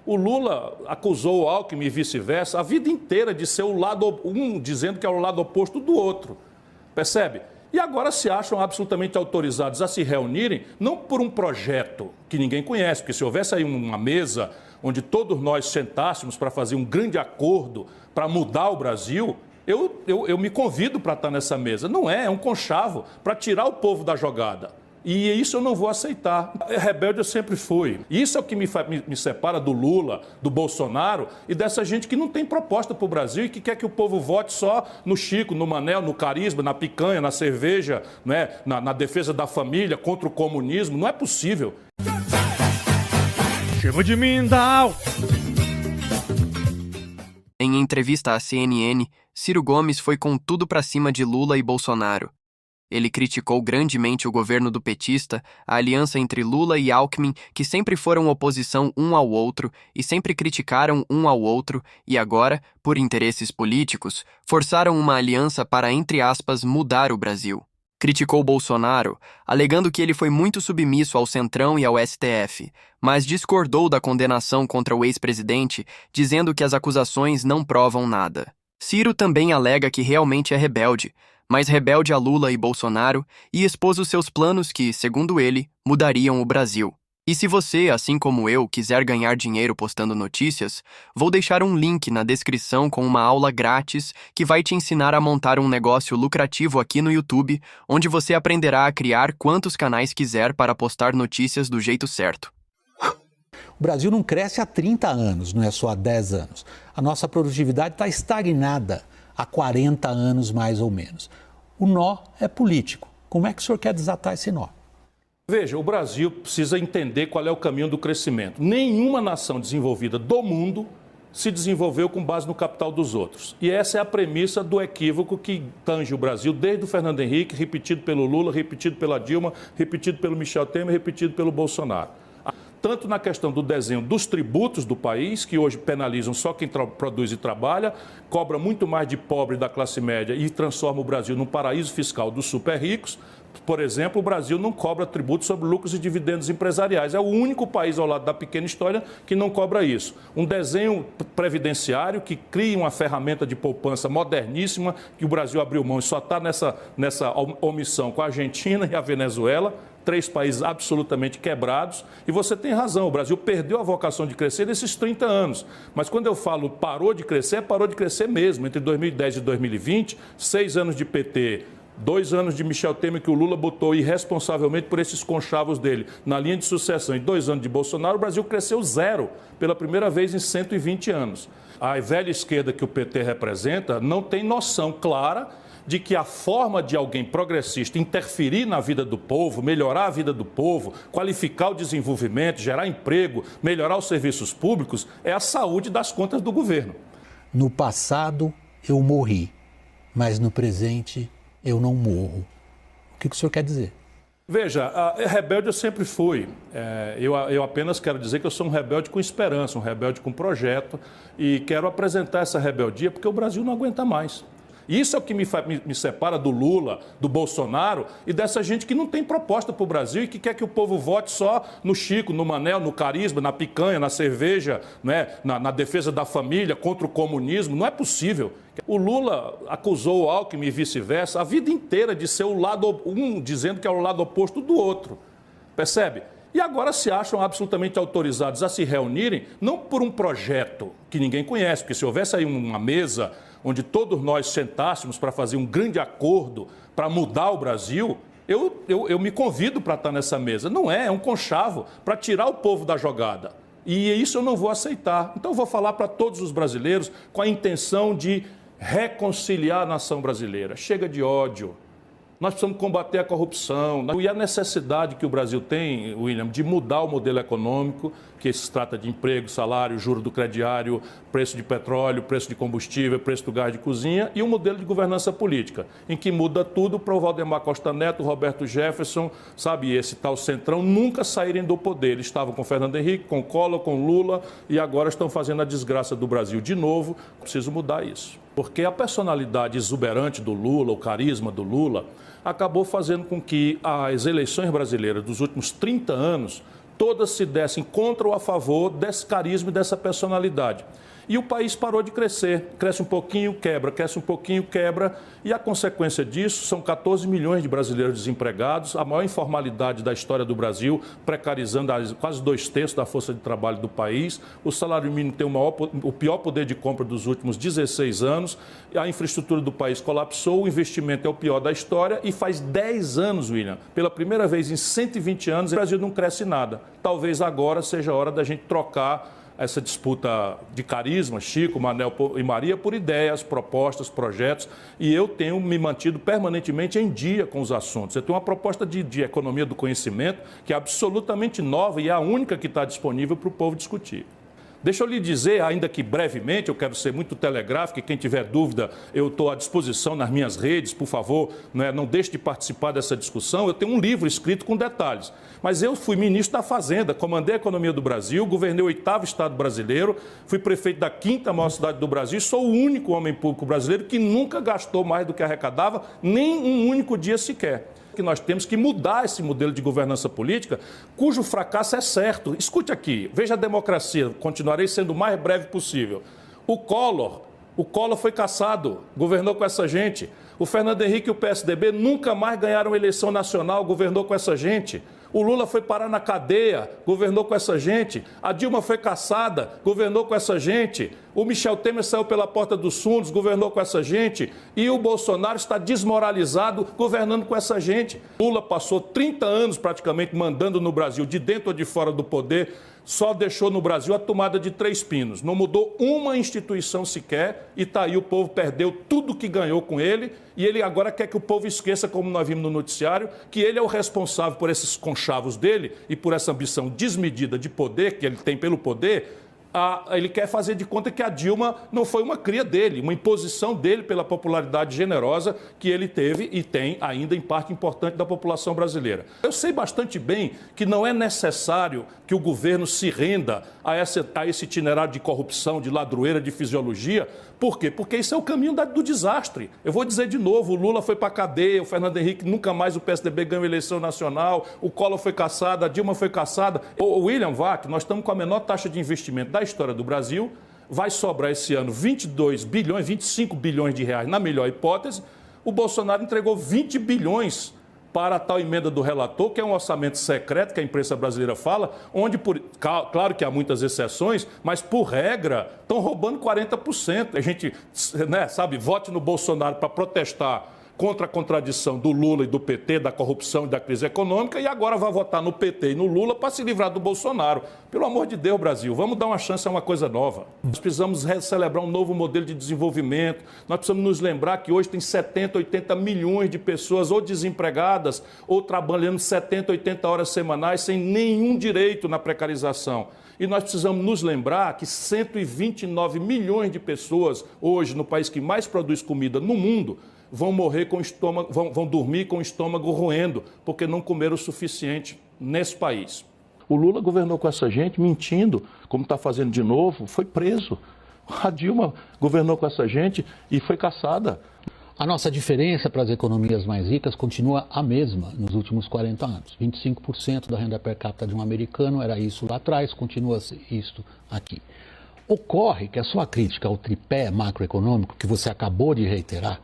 O Lula acusou o Alckmin e vice-versa a vida inteira de ser o lado um, dizendo que é o lado oposto do outro. Percebe? E agora se acham absolutamente autorizados a se reunirem, não por um projeto que ninguém conhece, porque se houvesse aí uma mesa onde todos nós sentássemos para fazer um grande acordo para mudar o Brasil, eu me convido para estar nessa mesa. Não é um conchavo para tirar o povo da jogada. E isso eu não vou aceitar. Rebelde eu sempre fui. Isso é o que me separa do Lula, do Bolsonaro e dessa gente que não tem proposta para o Brasil e que quer que o povo vote só no Chico, no Manel, no carisma, na picanha, na cerveja, né? na defesa da família, contra o comunismo. Não é possível. Chama de Mindau! Em entrevista à CNN, Ciro Gomes foi com tudo pra cima de Lula e Bolsonaro. Ele criticou grandemente o governo do petista, a aliança entre Lula e Alckmin, que sempre foram oposição um ao outro e sempre criticaram um ao outro e agora, por interesses políticos, forçaram uma aliança para, entre aspas, mudar o Brasil. Criticou Bolsonaro, alegando que ele foi muito submisso ao Centrão e ao STF, mas discordou da condenação contra o ex-presidente, dizendo que as acusações não provam nada. Ciro também alega que realmente é rebelde, mas rebelde a Lula e Bolsonaro, e expôs os seus planos que, segundo ele, mudariam o Brasil. E se você, assim como eu, quiser ganhar dinheiro postando notícias, vou deixar um link na descrição com uma aula grátis que vai te ensinar a montar um negócio lucrativo aqui no YouTube, onde você aprenderá a criar quantos canais quiser para postar notícias do jeito certo. O Brasil não cresce há 30 anos, não é só há 10 anos. A nossa produtividade está estagnada há 40 anos, mais ou menos. O nó é político. Como é que o senhor quer desatar esse nó? Veja, o Brasil precisa entender qual é o caminho do crescimento. Nenhuma nação desenvolvida do mundo se desenvolveu com base no capital dos outros. E essa é a premissa do equívoco que tange o Brasil desde o Fernando Henrique, repetido pelo Lula, repetido pela Dilma, repetido pelo Michel Temer, repetido pelo Bolsonaro. Tanto na questão do desenho dos tributos do país, que hoje penalizam só quem produz e trabalha, cobra muito mais de pobre da classe média e transforma o Brasil num paraíso fiscal dos super ricos. Por exemplo, o Brasil não cobra tributos sobre lucros e dividendos empresariais. É o único país ao lado da pequena história que não cobra isso. Um desenho previdenciário que cria uma ferramenta de poupança moderníssima, que o Brasil abriu mão e só está nessa omissão com a Argentina e a Venezuela. 3 países absolutamente quebrados. E você tem razão, o Brasil perdeu a vocação de crescer nesses 30 anos. Mas quando eu falo parou de crescer mesmo. Entre 2010 e 2020, 6 anos de PT, 2 anos de Michel Temer que o Lula botou irresponsavelmente por esses conchavos dele na linha de sucessão e 2 anos de Bolsonaro, o Brasil cresceu 0 pela primeira vez em 120 anos. A velha esquerda que o PT representa não tem noção clara de que a forma de alguém progressista interferir na vida do povo, melhorar a vida do povo, qualificar o desenvolvimento, gerar emprego, melhorar os serviços públicos, é a saúde das contas do governo. No passado, eu morri, mas no presente, eu não morro. O que o senhor quer dizer? Veja, rebelde eu sempre fui. Eu apenas quero dizer que eu sou um rebelde com esperança, um rebelde com projeto e quero apresentar essa rebeldia porque o Brasil não aguenta mais. Isso é o que me separa do Lula, do Bolsonaro e dessa gente que não tem proposta para o Brasil e que quer que o povo vote só no Chico, no Manel, no carisma, na picanha, na cerveja, né? na defesa da família, contra o comunismo. Não é possível. O Lula acusou o Alckmin e vice-versa a vida inteira de ser o lado um, dizendo que é o lado oposto do outro. Percebe? E agora se acham absolutamente autorizados a se reunirem, não por um projeto que ninguém conhece, porque se houvesse aí uma mesa onde todos nós sentássemos para fazer um grande acordo para mudar o Brasil, eu me convido para estar nessa mesa. Não é um conchavo para tirar o povo da jogada. E isso eu não vou aceitar. Então eu vou falar para todos os brasileiros com a intenção de reconciliar a nação brasileira. Chega de ódio. Nós precisamos combater a corrupção e a necessidade que o Brasil tem, William, de mudar o modelo econômico, que se trata de emprego, salário, juro do crediário, preço de petróleo, preço de combustível, preço do gás de cozinha e um modelo de governança política, em que muda tudo para o Valdemar Costa Neto, Roberto Jefferson, sabe, esse tal Centrão, nunca saírem do poder. Eles estavam com Fernando Henrique, com Collor, com Lula e agora estão fazendo a desgraça do Brasil de novo. Preciso mudar isso. Porque a personalidade exuberante do Lula, o carisma do Lula, acabou fazendo com que as eleições brasileiras dos últimos 30 anos todas se dessem contra ou a favor desse carisma e dessa personalidade. E o país parou de crescer. Cresce um pouquinho, quebra, cresce um pouquinho, quebra. E a consequência disso são 14 milhões de brasileiros desempregados, a maior informalidade da história do Brasil, precarizando quase 2/3 da força de trabalho do país. O salário mínimo tem o pior poder de compra dos últimos 16 anos. A infraestrutura do país colapsou, o investimento é o pior da história. E faz 10 anos, William, pela primeira vez em 120 anos, o Brasil não cresce nada. Talvez agora seja a hora da gente trocar essa disputa de carisma, Chico, Manel e Maria, por ideias, propostas, projetos, e eu tenho me mantido permanentemente em dia com os assuntos. Eu tenho uma proposta de economia do conhecimento que é absolutamente nova e é a única que está disponível para o povo discutir. Deixa eu lhe dizer, ainda que brevemente, eu quero ser muito telegráfico, e quem tiver dúvida, eu estou à disposição nas minhas redes, por favor, não deixe de participar dessa discussão. Eu tenho um livro escrito com detalhes. Mas eu fui ministro da Fazenda, comandei a economia do Brasil, governei o 8º estado brasileiro, fui prefeito da 5ª maior cidade do Brasil e sou o único homem público brasileiro que nunca gastou mais do que arrecadava, nem um único dia sequer. Que nós temos que mudar esse modelo de governança política, cujo fracasso é certo. Escute aqui, veja a democracia, continuarei sendo o mais breve possível. O Collor foi cassado, governou com essa gente. O Fernando Henrique e o PSDB nunca mais ganharam eleição nacional, governou com essa gente. O Lula foi parar na cadeia, governou com essa gente. A Dilma foi cassada, governou com essa gente. O Michel Temer saiu pela porta dos fundos, governou com essa gente. E o Bolsonaro está desmoralizado, governando com essa gente. Lula passou 30 anos praticamente mandando no Brasil, de dentro ou de fora do poder, só deixou no Brasil a tomada de 3 pinos. Não mudou uma instituição sequer e está aí, o povo perdeu tudo que ganhou com ele e ele agora quer que o povo esqueça, como nós vimos no noticiário, que ele é o responsável por esses conchavos dele e por essa ambição desmedida de poder que ele tem pelo poder. Ele quer fazer de conta que a Dilma não foi uma cria dele, uma imposição dele pela popularidade generosa que ele teve e tem ainda em parte importante da população brasileira. Eu sei bastante bem que não é necessário que o governo se renda a esse itinerário de corrupção, de ladroeira, de fisiologia. Por quê? Porque isso é o caminho do desastre. Eu vou dizer de novo, o Lula foi para a cadeia, o Fernando Henrique nunca mais o PSDB ganhou eleição nacional, o Collor foi cassado, a Dilma foi cassada. O William Vac, nós estamos com a menor taxa de investimento da história do Brasil, vai sobrar esse ano 22 bilhões, 25 bilhões de reais, na melhor hipótese. O Bolsonaro entregou 20 bilhões para a tal emenda do relator, que é um orçamento secreto, que a imprensa brasileira fala, onde, claro que há muitas exceções, mas por regra estão roubando 40%. A gente, vote no Bolsonaro para protestar contra a contradição do Lula e do PT, da corrupção e da crise econômica, e agora vai votar no PT e no Lula para se livrar do Bolsonaro. Pelo amor de Deus, Brasil, vamos dar uma chance a uma coisa nova. Nós precisamos celebrar um novo modelo de desenvolvimento, nós precisamos nos lembrar que hoje tem 70, 80 milhões de pessoas ou desempregadas ou trabalhando 70, 80 horas semanais sem nenhum direito na precarização. E nós precisamos nos lembrar que 129 milhões de pessoas hoje, no país que mais produz comida no mundo, vão morrer com o estômago, vão dormir com o estômago roendo, porque não comeram o suficiente nesse país. O Lula governou com essa gente mentindo, como está fazendo de novo, foi preso. A Dilma governou com essa gente e foi cassada. A nossa diferença para as economias mais ricas continua a mesma nos últimos 40 anos. 25% da renda per capita de um americano era isso lá atrás, continua isso aqui. Ocorre que a sua crítica ao tripé macroeconômico, que você acabou de reiterar,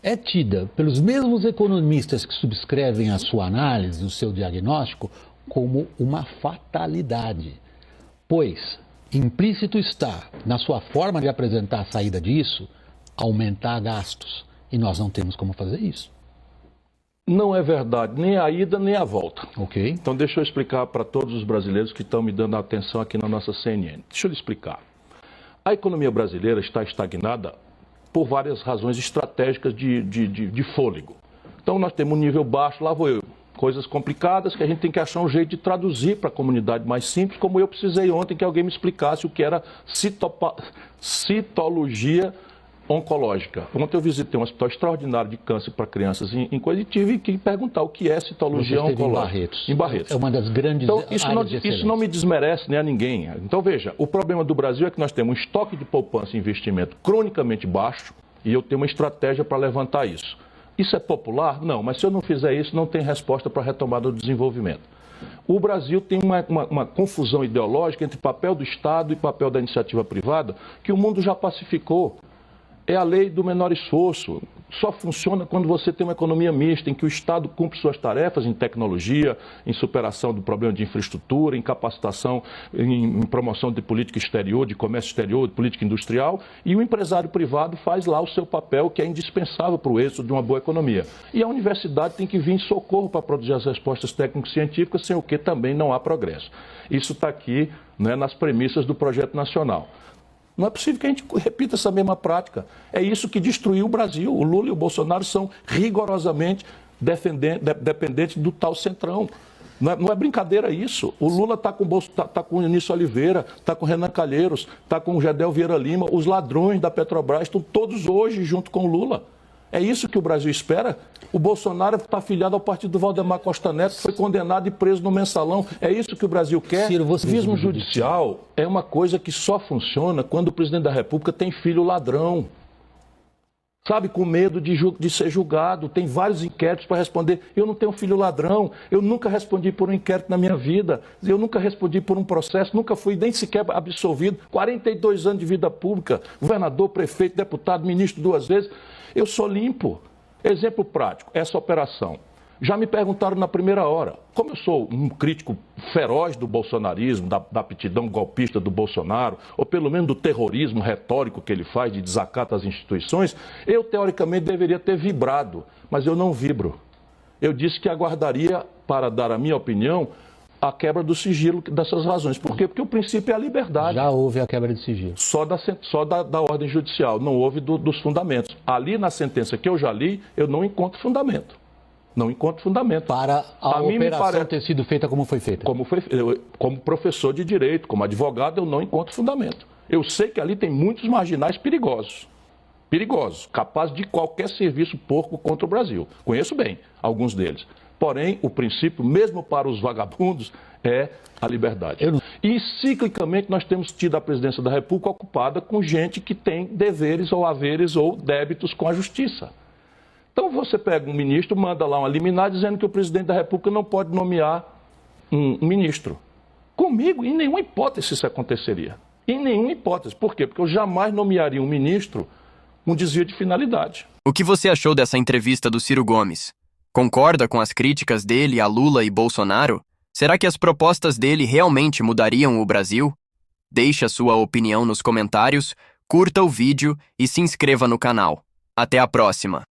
é tida pelos mesmos economistas que subscrevem a sua análise, o seu diagnóstico, como uma fatalidade. Pois, implícito está, na sua forma de apresentar a saída disso, aumentar gastos. E nós não temos como fazer isso. Não é verdade, nem a ida nem a volta. Ok. Então deixa eu explicar para todos os brasileiros que estão me dando atenção aqui na nossa CNN. Deixa eu lhe explicar. A economia brasileira está estagnada por várias razões estratégicas de fôlego. Então nós temos um nível baixo, lá vou eu. Coisas complicadas que a gente tem que achar um jeito de traduzir para a comunidade mais simples, como eu precisei ontem que alguém me explicasse o que era citologia oncológica. Ontem eu visitei um hospital extraordinário de câncer para crianças em coisa e tive que perguntar o que é citologia oncológica. Em Barretos. É uma das grandes áreas de excelência. Isso não me desmerece nem a ninguém. Então veja, o problema do Brasil é que nós temos um estoque de poupança e investimento cronicamente baixo e eu tenho uma estratégia para levantar isso. Isso é popular? Não, mas se eu não fizer isso, não tem resposta para a retomada do desenvolvimento. O Brasil tem uma confusão ideológica entre papel do Estado e papel da iniciativa privada que o mundo já pacificou. É a lei do menor esforço. Só funciona quando você tem uma economia mista, em que o Estado cumpre suas tarefas em tecnologia, em superação do problema de infraestrutura, em capacitação, em promoção de política exterior, de comércio exterior, de política industrial, e o empresário privado faz lá o seu papel, que é indispensável para o êxito de uma boa economia. E a universidade tem que vir em socorro para produzir as respostas técnico-científicas, sem o que também não há progresso. Isso está aqui, né, nas premissas do projeto nacional. Não é possível que a gente repita essa mesma prática. É isso que destruiu o Brasil. O Lula e o Bolsonaro são rigorosamente dependentes do tal centrão. Não é brincadeira isso. O Lula está com o Eunício Oliveira, está com o Renan Calheiros, está com o Gedel Vieira Lima. Os ladrões da Petrobras estão todos hoje junto com o Lula. É isso que o Brasil espera? O Bolsonaro está afiliado ao partido do Valdemar Costa Neto, que foi condenado e preso no mensalão. É isso que o Brasil quer? Ciro, O civismo judicial é uma coisa que só funciona quando o presidente da República tem filho ladrão. Sabe, com medo de ser julgado. Tem vários inquéritos para responder. Eu não tenho filho ladrão. Eu nunca respondi por um inquérito na minha vida. Eu nunca respondi por um processo. Nunca fui nem sequer absolvido. 42 anos de vida pública. Governador, prefeito, deputado, ministro 2 vezes. Eu sou limpo. Exemplo prático, essa operação. Já me perguntaram na primeira hora, como eu sou um crítico feroz do bolsonarismo, da aptidão golpista do Bolsonaro, ou pelo menos do terrorismo retórico que ele faz de desacato às instituições, eu teoricamente deveria ter vibrado, mas eu não vibro. Eu disse que aguardaria, para dar a minha opinião, a quebra do sigilo dessas razões. Por quê? Porque o princípio é a liberdade. Já houve a quebra de sigilo. Só da ordem judicial, não houve dos fundamentos. Ali na sentença que eu já li, eu não encontro fundamento. Não encontro fundamento. Para a operação ter sido feita como foi feita? Como professor de direito, como advogado, eu não encontro fundamento. Eu sei que ali tem muitos marginais perigosos. Perigosos, capazes de qualquer serviço porco contra o Brasil. Conheço bem alguns deles. Porém, o princípio, mesmo para os vagabundos, é a liberdade. E, ciclicamente, nós temos tido a presidência da República ocupada com gente que tem deveres ou haveres ou débitos com a justiça. Então, você pega um ministro, manda lá uma liminar dizendo que o presidente da República não pode nomear um ministro. Comigo, em nenhuma hipótese isso aconteceria. Em nenhuma hipótese. Por quê? Porque eu jamais nomearia um ministro com desvio de finalidade. O que você achou dessa entrevista do Ciro Gomes? Concorda com as críticas dele a Lula e Bolsonaro? Será que as propostas dele realmente mudariam o Brasil? Deixe a sua opinião nos comentários, curta o vídeo e se inscreva no canal. Até a próxima!